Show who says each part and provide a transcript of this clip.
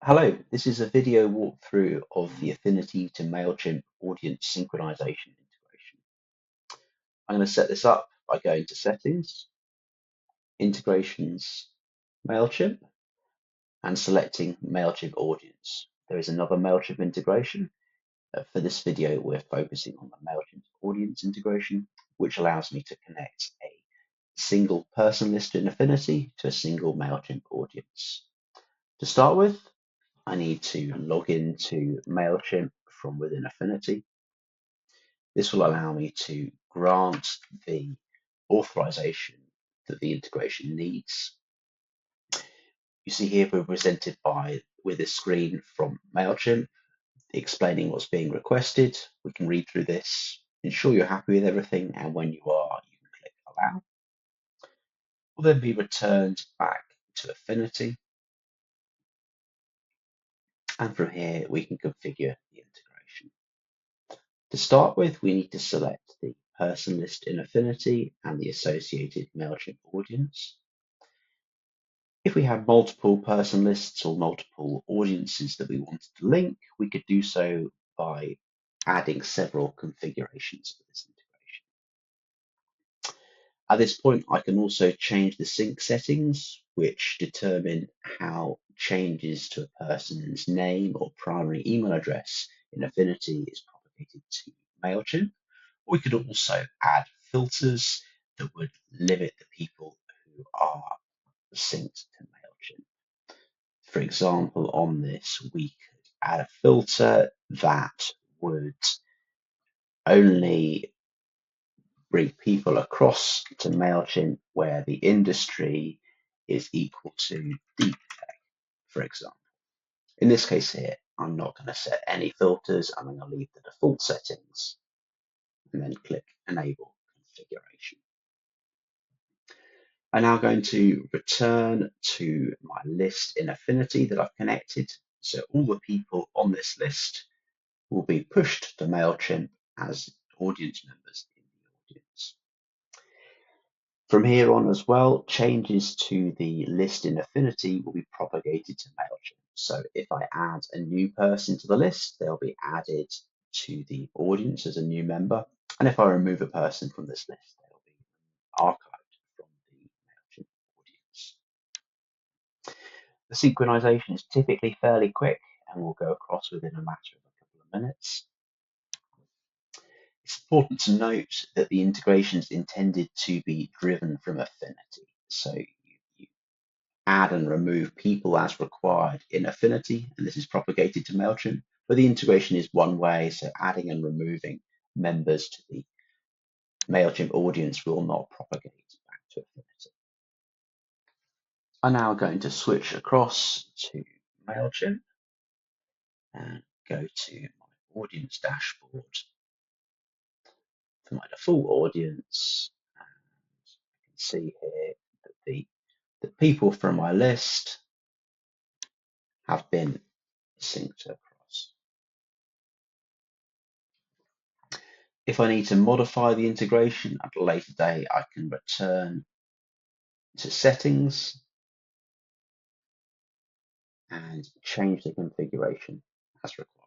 Speaker 1: Hello, this is a video walkthrough of the Affinity to Mailchimp audience synchronization integration. I'm going to set this up by going to Settings, Integrations, Mailchimp, and selecting Mailchimp Audience. There is another Mailchimp integration. For this video, we're focusing on the Mailchimp audience integration, which allows me to connect a single person list in Affinity to a single Mailchimp audience. To start with, I need to log into Mailchimp from within Affinity. This will allow me to grant the authorization that the integration needs. You see here we're presented with a screen from Mailchimp explaining what's being requested. We can read through this, ensure you're happy with everything, and when you are, you can click Allow. We'll then be returned back to Affinity, and from here we can configure the integration. To start with, we need to select the person list in Affinity and the associated Mailchimp audience. If we have multiple person lists or multiple audiences that we wanted to link, we could do so by adding several configurations for this integration. At this point, I can also change the sync settings, which determine how changes to a person's name or primary email address in Affinity is propagated to Mailchimp. We could also add filters that would limit the people who are synced to Mailchimp. For example, on this, we could add a filter that would only bring people across to Mailchimp where the industry is equal to deep tech, for example. In this case here, I'm not going to set any filters. I'm going to leave the default settings and then click Enable Configuration. I'm now going to return to my list in Affinity that I've connected. So all the people on this list will be pushed to Mailchimp as audience members in the audience. From here on as well, changes to the list in Affinity will be propagated to Mailchimp. So if I add a new person to the list, they'll be added to the audience as a new member. And if I remove a person from this list, they'll be archived from the Mailchimp audience. The synchronization is typically fairly quick and will go across within a matter of a couple of minutes. It's important to note that the integration is intended to be driven from Affinity. So you add and remove people as required in Affinity, and this is propagated to Mailchimp, but the integration is one way, so adding and removing members to the Mailchimp audience will not propagate back to Affinity. I'm now going to switch across to Mailchimp and go to my audience dashboard for my default audience. And I can see here that the people from my list have been synced across. If I need to modify the integration at a later date, I can return to settings and change the configuration as required.